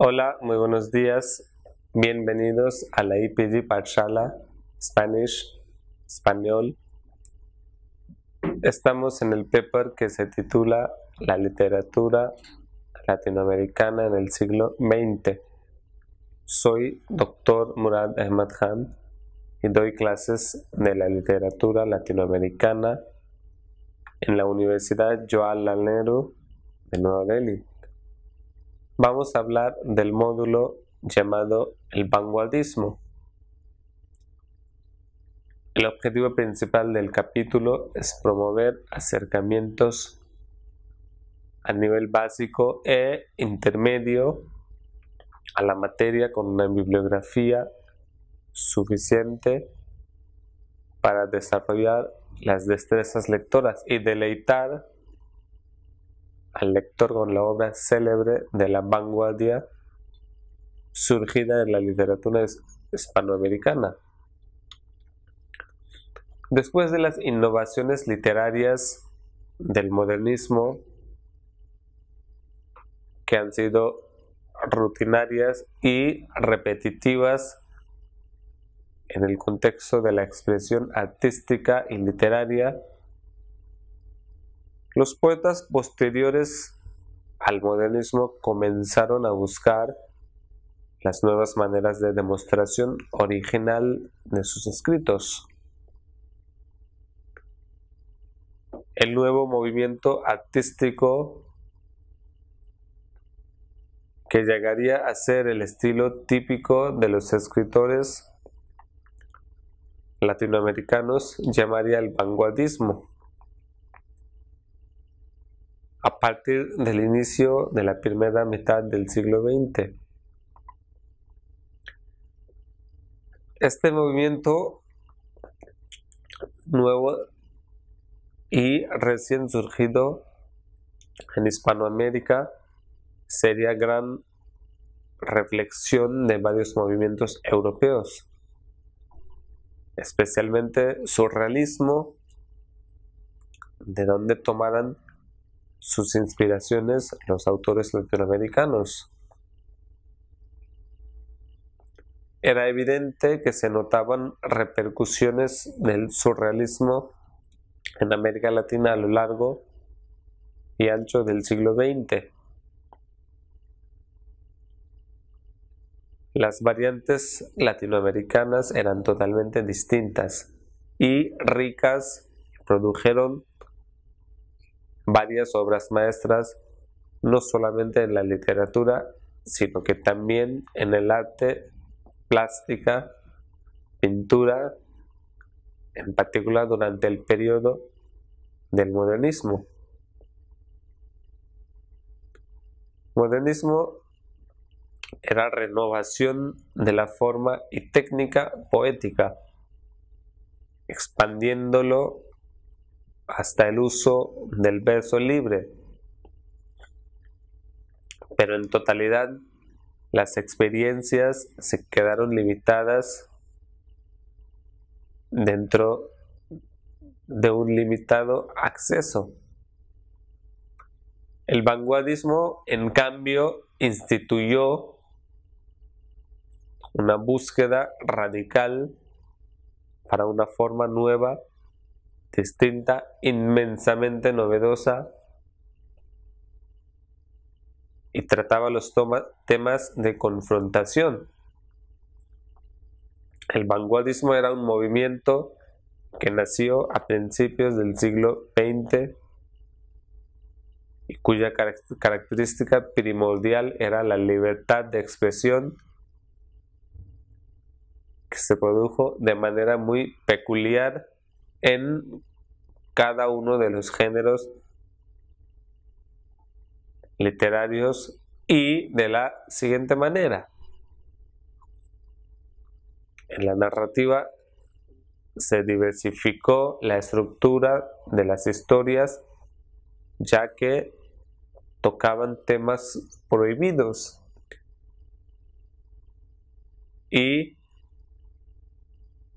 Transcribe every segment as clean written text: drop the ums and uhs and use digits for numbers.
Hola, muy buenos días. Bienvenidos a la IPG Pathshala Spanish, Español. Estamos en el paper que se titula La literatura latinoamericana en el siglo XX. Soy Dr. Murad Ahmad Khan y doy clases de la literatura latinoamericana en la Universidad Jawaharlal Nehru de Nueva Delhi. Vamos a hablar del módulo llamado el vanguardismo. El objetivo principal del capítulo es promover acercamientos a nivel básico e intermedio a la materia con una bibliografía suficiente para desarrollar las destrezas lectoras y deleitar al lector con la obra célebre de la vanguardia surgida en la literatura hispanoamericana. Después de las innovaciones literarias del modernismo, que han sido rutinarias y repetitivas en el contexto de la expresión artística y literaria, los poetas posteriores al modernismo comenzaron a buscar las nuevas maneras de demostración original de sus escritos. El nuevo movimiento artístico que llegaría a ser el estilo típico de los escritores latinoamericanos llamaría el vanguardismo. A partir del inicio de la primera mitad del siglo XX. Este movimiento nuevo y recién surgido en Hispanoamérica sería gran reflexión de varios movimientos europeos, especialmente surrealismo, de donde tomaran sus inspiraciones los autores latinoamericanos. Era evidente que se notaban repercusiones del surrealismo en América Latina a lo largo y ancho del siglo XX. Las variantes latinoamericanas eran totalmente distintas y ricas, produjeron varias obras maestras, no solamente en la literatura, sino que también en el arte, plástica, pintura, en particular durante el periodo del modernismo. Modernismo era renovación de la forma y técnica poética, expandiéndolo hasta el uso del verso libre. Pero en totalidad, las experiencias se quedaron limitadas dentro de un limitado acceso. El vanguardismo, en cambio, instituyó una búsqueda radical para una forma nueva, distinta, inmensamente novedosa, y trataba los temas de confrontación. El vanguardismo era un movimiento que nació a principios del siglo XX y cuya característica primordial era la libertad de expresión, que se produjo de manera muy peculiar en cada uno de los géneros literarios y de la siguiente manera. En la narrativa se diversificó la estructura de las historias, ya que tocaban temas prohibidos y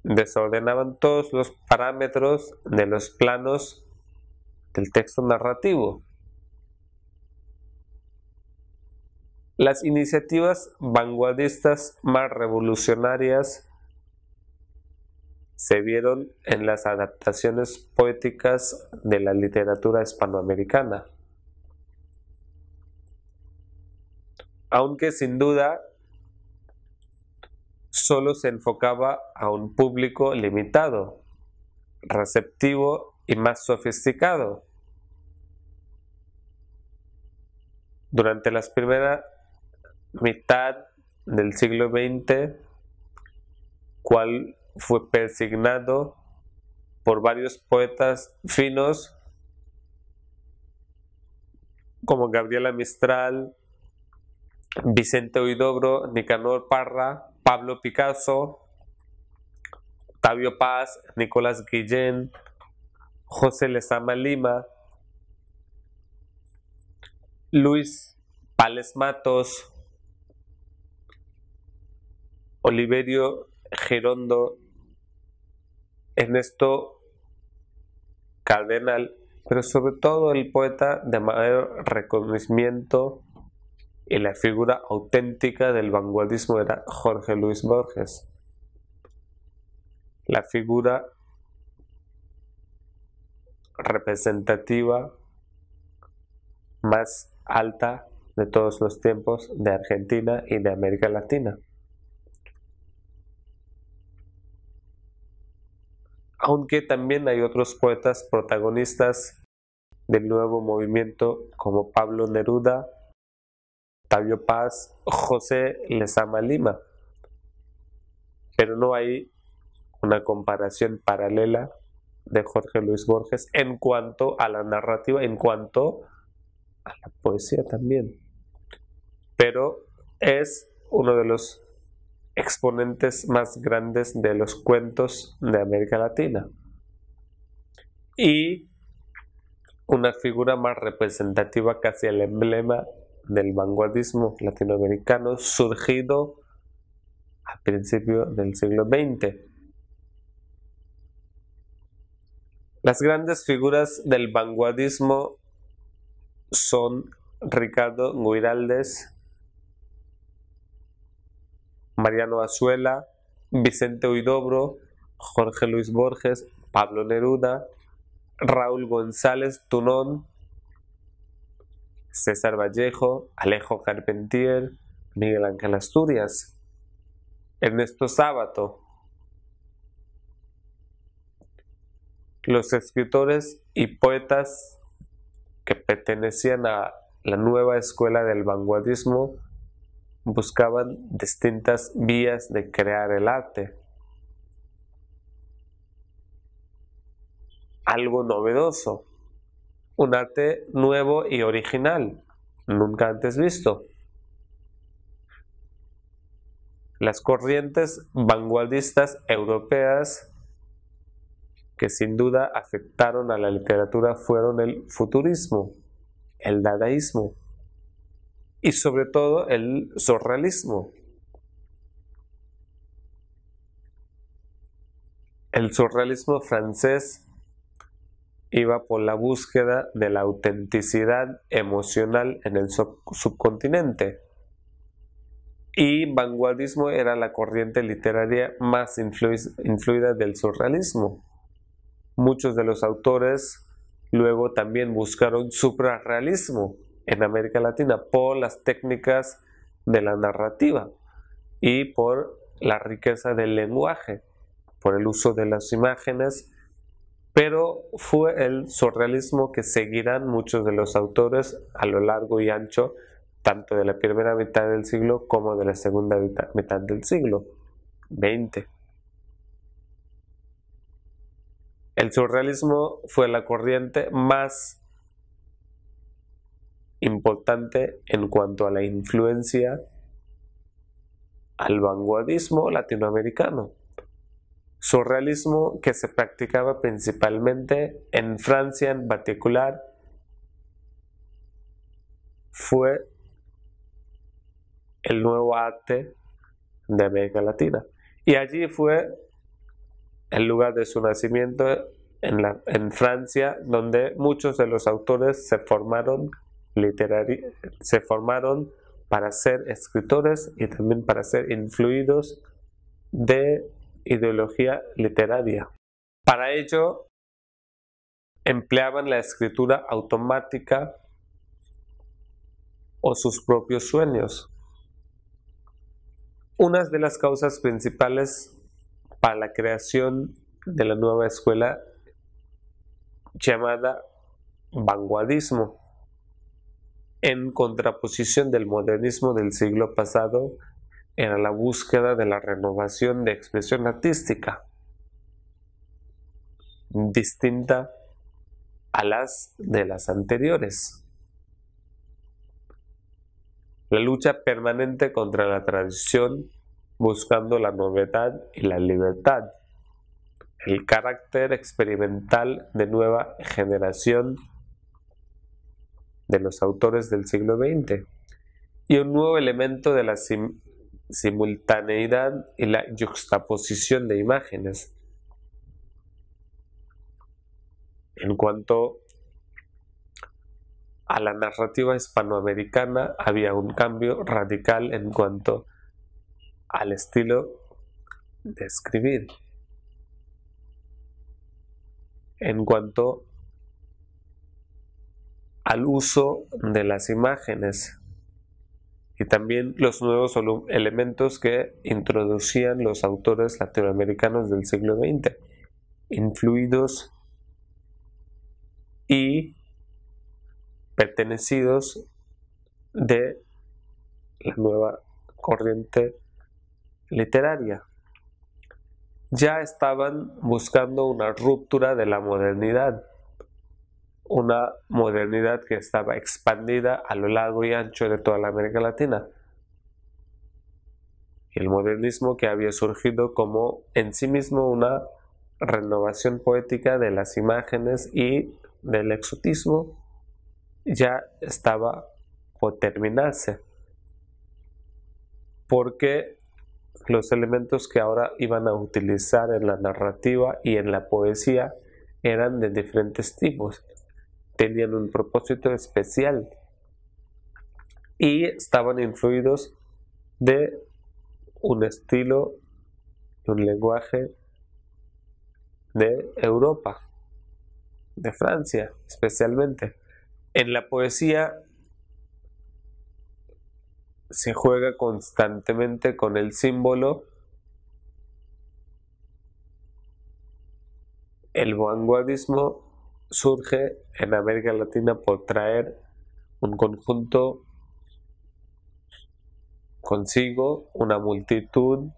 desordenaban todos los parámetros de los planos del texto narrativo. Las iniciativas vanguardistas más revolucionarias se vieron en las adaptaciones poéticas de la literatura hispanoamericana. Aunque sin duda solo se enfocaba a un público limitado, receptivo y más sofisticado. Durante la primera mitad del siglo XX, cual fue persignado por varios poetas finos como Gabriela Mistral, Vicente Huidobro, Nicanor Parra, Pablo Picasso, Octavio Paz, Nicolás Guillén, José Lezama Lima, Luis Pales Matos, Oliverio Girondo, Ernesto Cardenal, pero sobre todo el poeta de mayor reconocimiento y la figura auténtica del vanguardismo era Jorge Luis Borges. La figura representativa más alta de todos los tiempos de Argentina y de América Latina. Aunque también hay otros poetas protagonistas del nuevo movimiento como Pablo Neruda, Octavio Paz, José Lezama Lima, pero no hay una comparación paralela de Jorge Luis Borges en cuanto a la narrativa, en cuanto a la poesía también, pero es uno de los exponentes más grandes de los cuentos de América Latina y una figura más representativa, casi el emblema del vanguardismo latinoamericano surgido a principios del siglo XX. Las grandes figuras del vanguardismo son Ricardo Guiraldes, Mariano Azuela, Vicente Huidobro, Jorge Luis Borges, Pablo Neruda, Raúl González Tunón, César Vallejo, Alejo Carpentier, Miguel Ángel Asturias, Ernesto Sábato. Los escritores y poetas que pertenecían a la nueva escuela del vanguardismo buscaban distintas vías de crear el arte. Algo novedoso, un arte nuevo y original, nunca antes visto. Las corrientes vanguardistas europeas que sin duda afectaron a la literatura fueron el futurismo, el dadaísmo y sobre todo el surrealismo. El surrealismo francés iba por la búsqueda de la autenticidad emocional en el subcontinente y vanguardismo era la corriente literaria más influida del surrealismo. Muchos de los autores luego también buscaron suprarrealismo en América Latina por las técnicas de la narrativa y por la riqueza del lenguaje, por el uso de las imágenes, pero fue el surrealismo que seguirán muchos de los autores a lo largo y ancho tanto de la primera mitad del siglo como de la segunda mitad del siglo XX. El surrealismo fue la corriente más importante en cuanto a la influencia al vanguardismo latinoamericano. Surrealismo que se practicaba principalmente en Francia en particular, fue el nuevo arte de América Latina. Y allí fue el lugar de su nacimiento en Francia, donde muchos de los autores se formaron para ser escritores y también para ser influidos de ideología literaria. Para ello, empleaban la escritura automática o sus propios sueños. Una de las causas principales para la creación de la nueva escuela llamada vanguardismo, en contraposición del modernismo del siglo pasado, era la búsqueda de la renovación de expresión artística, distinta a las de las anteriores. La lucha permanente contra la tradición, buscando la novedad y la libertad. El carácter experimental de nueva generación de los autores del siglo XX y un nuevo elemento de la simultaneidad y la yuxtaposición de imágenes. En cuanto a la narrativa hispanoamericana, había un cambio radical en cuanto al estilo de escribir. En cuanto al uso de las imágenes y también los nuevos elementos que introducían los autores latinoamericanos del siglo XX, influidos y pertenecidos de la nueva corriente literaria. Ya estaban buscando una ruptura de la modernidad, una modernidad que estaba expandida a lo largo y ancho de toda la América Latina. Y el modernismo, que había surgido como en sí mismo una renovación poética de las imágenes y del exotismo, ya estaba por terminarse, porque los elementos que ahora iban a utilizar en la narrativa y en la poesía eran de diferentes tipos, tenían un propósito especial y estaban influidos de un estilo y un lenguaje de Europa, de Francia especialmente. En la poesía se juega constantemente con el símbolo. El vanguardismo surge en América Latina por traer un conjunto consigo, una multitud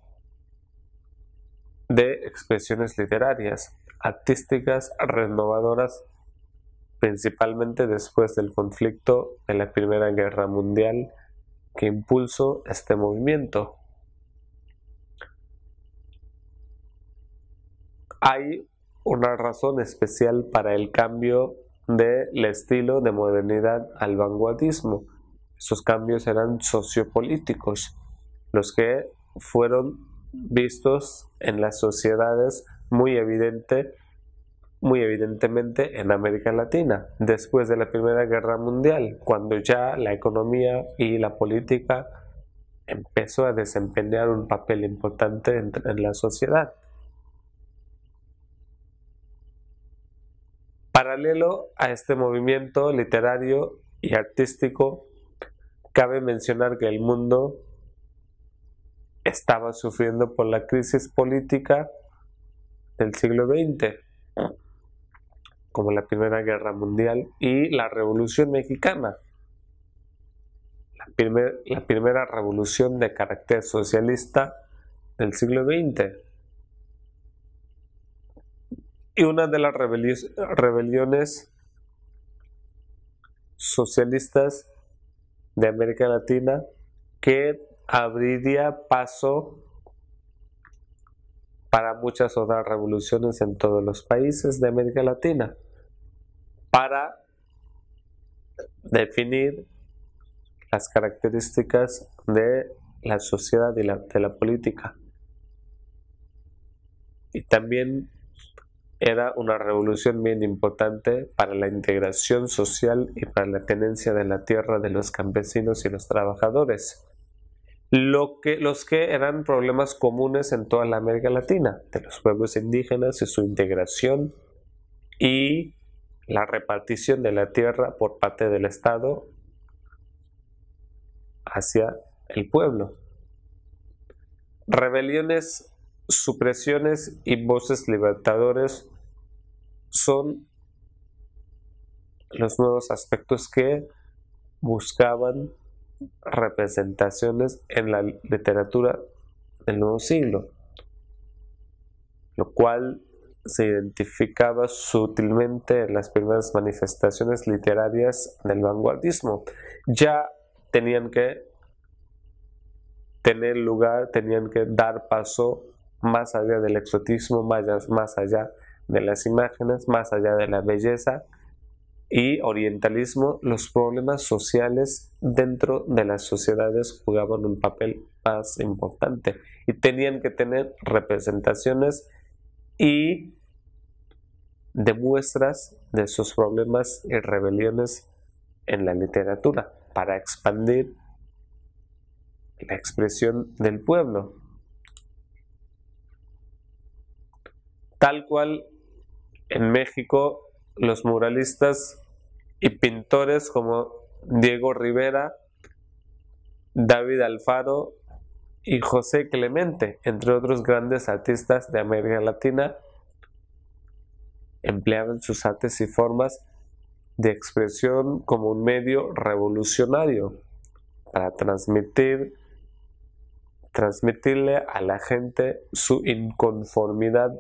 de expresiones literarias, artísticas, renovadoras, principalmente después del conflicto de la Primera Guerra Mundial que impulsó este movimiento. Hay una razón especial para el cambio del estilo de modernidad al vanguardismo. Esos cambios eran sociopolíticos, los que fueron vistos en las sociedades muy evidentemente en América Latina, después de la Primera Guerra Mundial, cuando ya la economía y la política empezó a desempeñar un papel importante en la sociedad. Paralelo a este movimiento literario y artístico, cabe mencionar que el mundo estaba sufriendo por la crisis política del siglo XX, como la Primera Guerra Mundial y la Revolución Mexicana, la primera revolución de carácter socialista del siglo XX. Y una de las rebeliones socialistas de América Latina que abriría paso para muchas otras revoluciones en todos los países de América Latina, para definir las características de la sociedad y de la política. Y también era una revolución bien importante para la integración social y para la tenencia de la tierra de los campesinos y los trabajadores. Los que eran problemas comunes en toda la América Latina, de los pueblos indígenas y su integración y la repartición de la tierra por parte del Estado hacia el pueblo. Rebeliones, supresiones y voces libertadores son los nuevos aspectos que buscaban representaciones en la literatura del nuevo siglo, lo cual se identificaba sutilmente en las primeras manifestaciones literarias del vanguardismo. Ya tenían que tener lugar, tenían que dar paso más allá del exotismo, más allá de las imágenes, más allá de la belleza y orientalismo. Los problemas sociales dentro de las sociedades jugaban un papel más importante y tenían que tener representaciones y demuestras de sus problemas y rebeliones en la literatura para expandir la expresión del pueblo. Tal cual en México los muralistas y pintores como Diego Rivera, David Alfaro y José Clemente, entre otros grandes artistas de América Latina, empleaban sus artes y formas de expresión como un medio revolucionario para transmitirle a la gente su inconformidad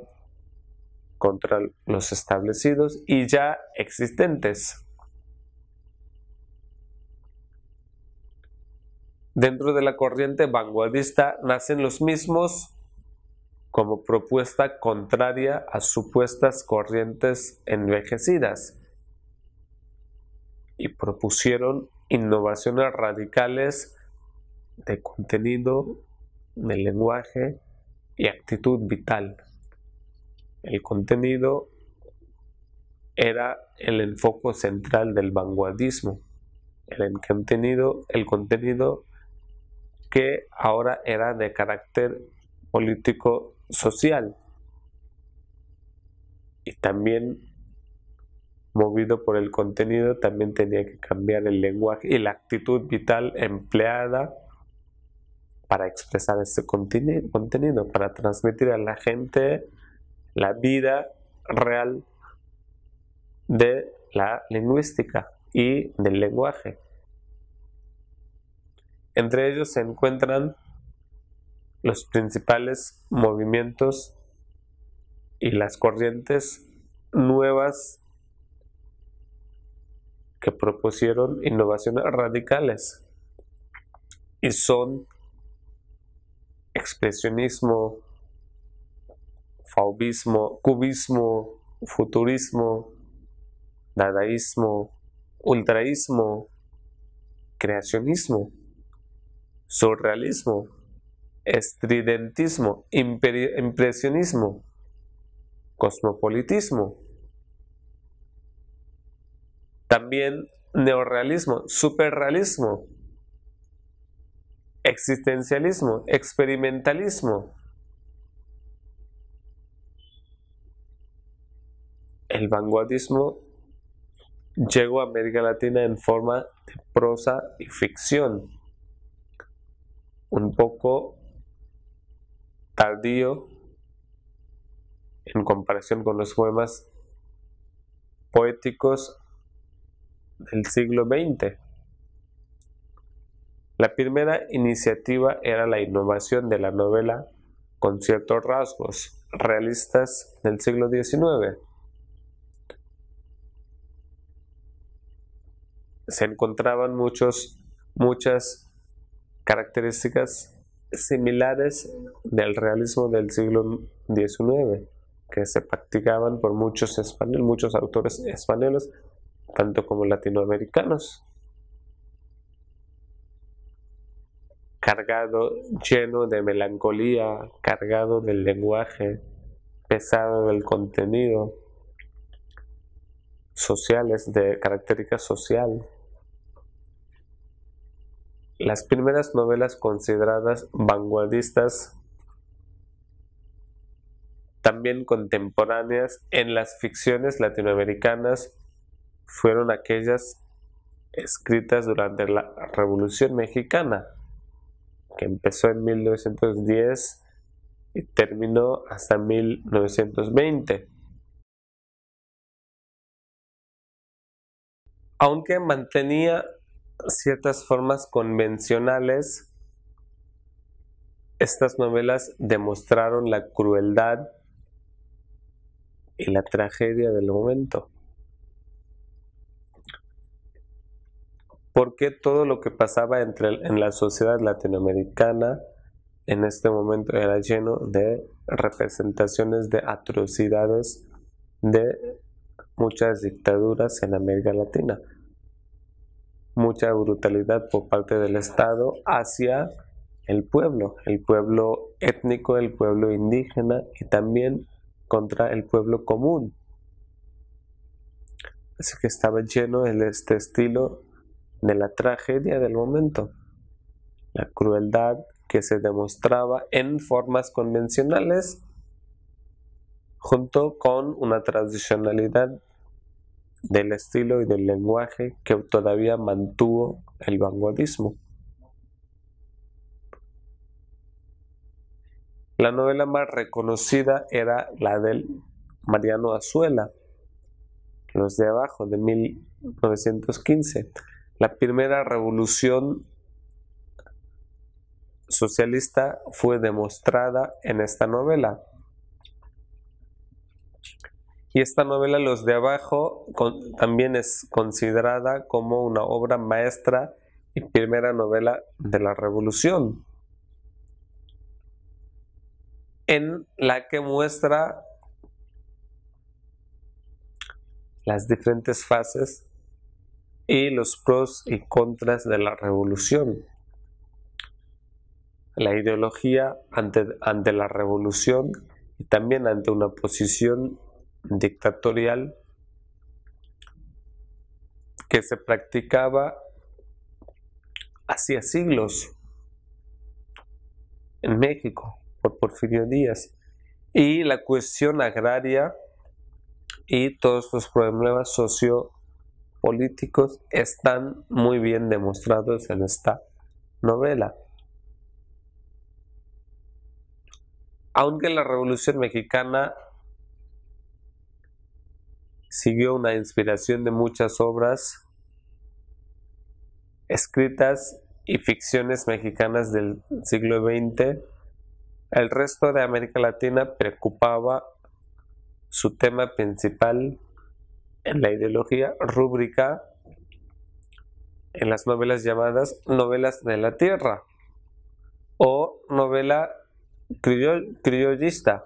contra los establecidos y ya existentes. Dentro de la corriente vanguardista nacen los mismos como propuesta contraria a supuestas corrientes envejecidas y propusieron innovaciones radicales de contenido, de lenguaje y actitud vital. El contenido era el enfoque central del vanguardismo, el contenido que ahora era de carácter político-social y también movido por el contenido también tenía que cambiar el lenguaje y la actitud vital empleada para expresar este contenido, para transmitir a la gente la vida real de la lingüística y del lenguaje. Entre ellos se encuentran los principales movimientos y las corrientes nuevas que propusieron innovaciones radicales y son expresionismo, fauvismo, cubismo, futurismo, dadaísmo, ultraísmo, creacionismo, surrealismo, estridentismo, impresionismo, cosmopolitismo, también neorrealismo, superrealismo, existencialismo, experimentalismo. El vanguardismo llegó a América Latina en forma de prosa y ficción, un poco tardío en comparación con los poemas poéticos del siglo XX. La primera iniciativa era la innovación de la novela con ciertos rasgos realistas del siglo XIX. Se encontraban muchas características similares del realismo del siglo XIX que se practicaban por muchos autores españoles, tanto como latinoamericanos. Cargado, lleno de melancolía, cargado del lenguaje pesado del contenido, sociales, de característica social. Las primeras novelas consideradas vanguardistas, también contemporáneas en las ficciones latinoamericanas, fueron aquellas escritas durante la Revolución Mexicana, que empezó en 1910 y terminó hasta 1920. Aunque mantenía ciertas formas convencionales, estas novelas demostraron la crueldad y la tragedia del momento. Porque todo lo que pasaba en la sociedad latinoamericana en este momento era lleno de representaciones de atrocidades de muchas dictaduras en América Latina. Mucha brutalidad por parte del Estado hacia el pueblo étnico, el pueblo indígena y también contra el pueblo común. Así que estaba lleno este estilo de la tragedia del momento, la crueldad que se demostraba en formas convencionales junto con una tradicionalidad del estilo y del lenguaje que todavía mantuvo el vanguardismo. La novela más reconocida era la del Mariano Azuela, Los de Abajo, de 1915. La primera revolución socialista fue demostrada en esta novela. Y esta novela, Los de Abajo, también es considerada como una obra maestra y primera novela de la revolución, en la que muestra las diferentes fases y los pros y contras de la revolución. La ideología ante la revolución y también ante una posición dictatorial que se practicaba hacía siglos en México por Porfirio Díaz, y la cuestión agraria y todos los problemas sociopolíticos están muy bien demostrados en esta novela. Aunque la Revolución Mexicana siguió una inspiración de muchas obras escritas y ficciones mexicanas del siglo XX, el resto de América Latina preocupaba su tema principal en la ideología rúbrica en las novelas llamadas novelas de la tierra o novela criollista.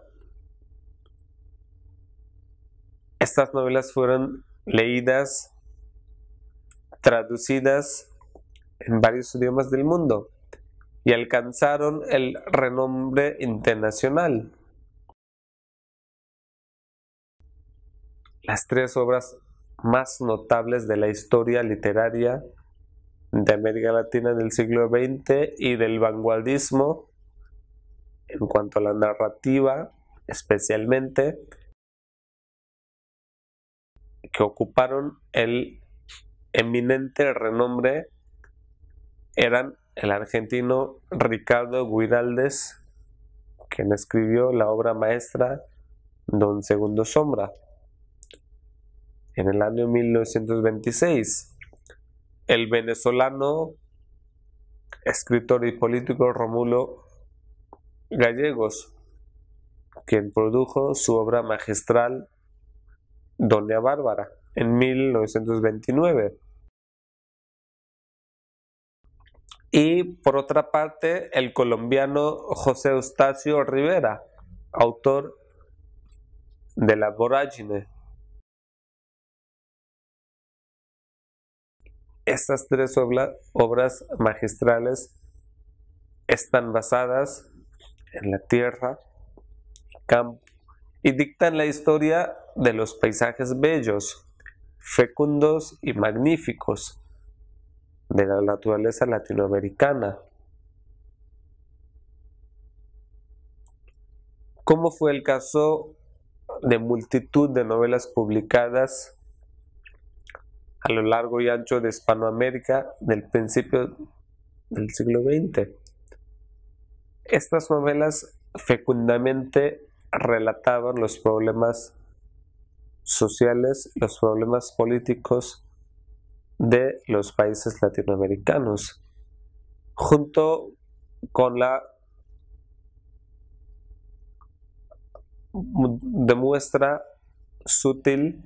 Estas novelas fueron leídas, traducidas en varios idiomas del mundo y alcanzaron el renombre internacional. Las tres obras más notables de la historia literaria de América Latina del siglo XX y del vanguardismo en cuanto a la narrativa, especialmente, que ocuparon el eminente renombre, eran el argentino Ricardo Guiraldes, quien escribió la obra maestra Don Segundo Sombra en el año 1926, el venezolano escritor y político Rómulo Gallegos, quien produjo su obra magistral Doña Bárbara en 1929. Y por otra parte, el colombiano José Eustacio Rivera, autor de La Vorágine. Estas tres obras magistrales están basadas en la tierra, campo y dictan la historia de los paisajes bellos, fecundos y magníficos de la naturaleza latinoamericana. Como fue el caso de multitud de novelas publicadas a lo largo y ancho de Hispanoamérica del principio del siglo XX. Estas novelas fecundamente relataban los problemas sociales, los problemas políticos de los países latinoamericanos, junto con la demuestra sutil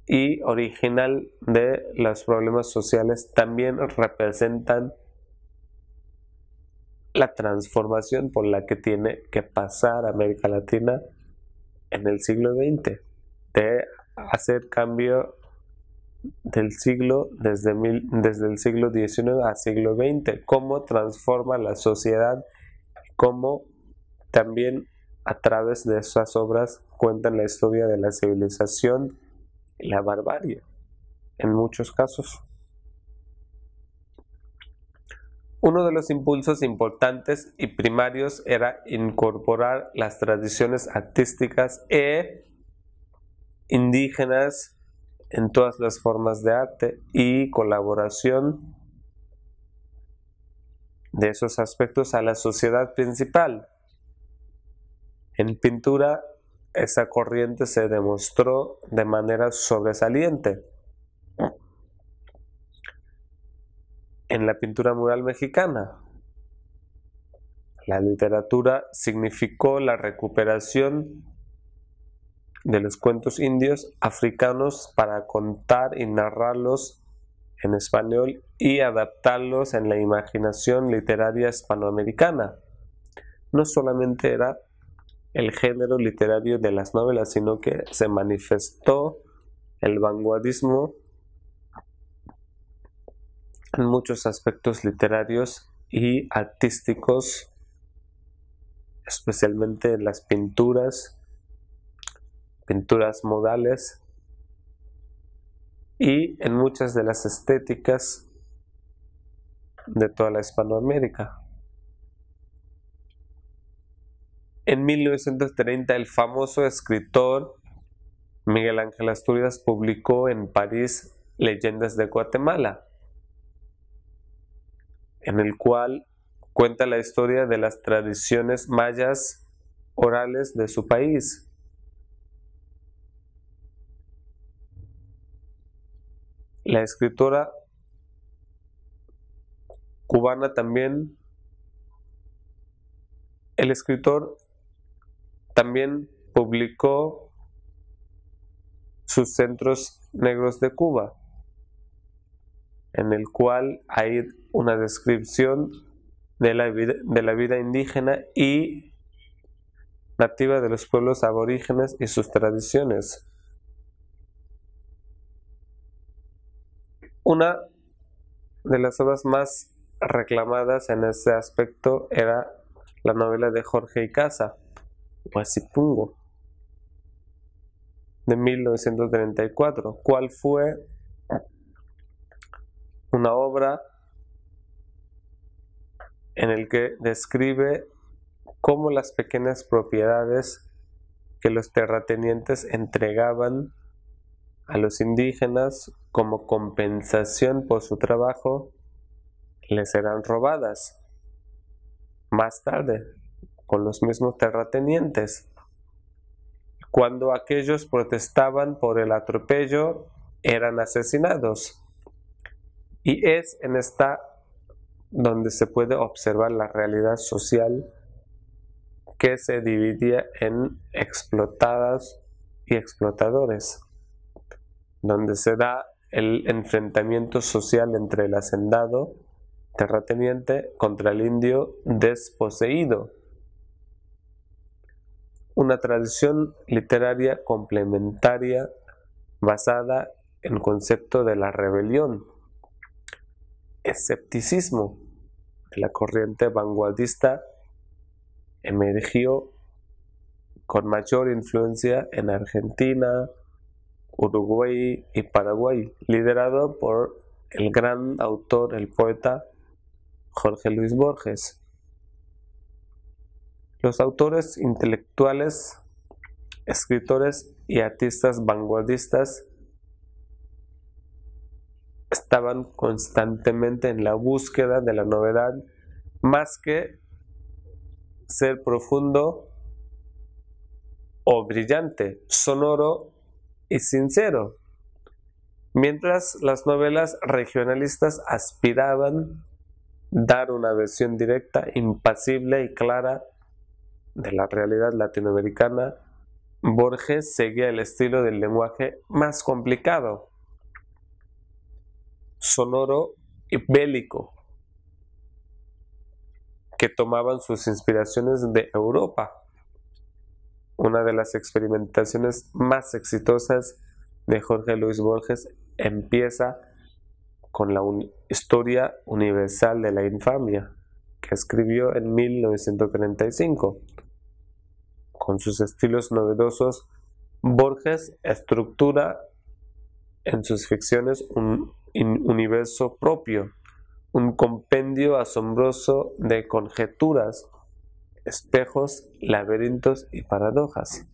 y original de los problemas sociales, también representan la transformación por la que tiene que pasar América Latina en el siglo XX, de hacer cambio del siglo desde el siglo XIX a siglo XX, cómo transforma la sociedad, cómo también a través de esas obras cuentan la historia de la civilización y la barbarie, en muchos casos. Uno de los impulsos importantes y primarios era incorporar las tradiciones artísticas e indígenas en todas las formas de arte y colaboración de esos aspectos a la sociedad principal. En pintura, esa corriente se demostró de manera sobresaliente. En la pintura mural mexicana, la literatura significó la recuperación de los cuentos indios africanos para contar y narrarlos en español y adaptarlos en la imaginación literaria hispanoamericana. No solamente era el género literario de las novelas, sino que se manifestó el vanguardismo en muchos aspectos literarios y artísticos, especialmente en las pinturas modales y en muchas de las estéticas de toda la Hispanoamérica. En 1930 el famoso escritor Miguel Ángel Asturias publicó en París Leyendas de Guatemala, en el cual cuenta la historia de las tradiciones mayas orales de su país. La escritora cubana también, el escritor también publicó Sus centros negros de Cuba, en el cual hay una descripción de la vida indígena y nativa de los pueblos aborígenes y sus tradiciones. Una de las obras más reclamadas en ese aspecto era la novela de Jorge Icaza, Huasipungo, de 1934, cual fue una obra en el que describe cómo las pequeñas propiedades que los terratenientes entregaban a los indígenas como compensación por su trabajo les eran robadas más tarde con los mismos terratenientes. Cuando aquellos protestaban por el atropello, eran asesinados. Y es en esta donde se puede observar la realidad social que se dividía en explotadas y explotadores, donde se da el enfrentamiento social entre el hacendado terrateniente contra el indio desposeído. Una tradición literaria complementaria basada en el concepto de la rebelión, escepticismo de la corriente vanguardista emergió con mayor influencia en Argentina, Uruguay y Paraguay, liderado por el gran autor, el poeta Jorge Luis Borges. Los autores intelectuales, escritores y artistas vanguardistas estaban constantemente en la búsqueda de la novedad, más que ser profundo o brillante, sonoro y sincero, mientras las novelas regionalistas aspiraban dar una versión directa, impasible y clara de la realidad latinoamericana. Borges seguía el estilo del lenguaje más complicado, sonoro y bélico, que tomaban sus inspiraciones de Europa. Una de las experimentaciones más exitosas de Jorge Luis Borges empieza con la Historia Universal de la Infamia, que escribió en 1935. Con sus estilos novedosos, Borges estructura en sus ficciones un universo propio, un compendio asombroso de conjeturas, espejos, laberintos y paradojas.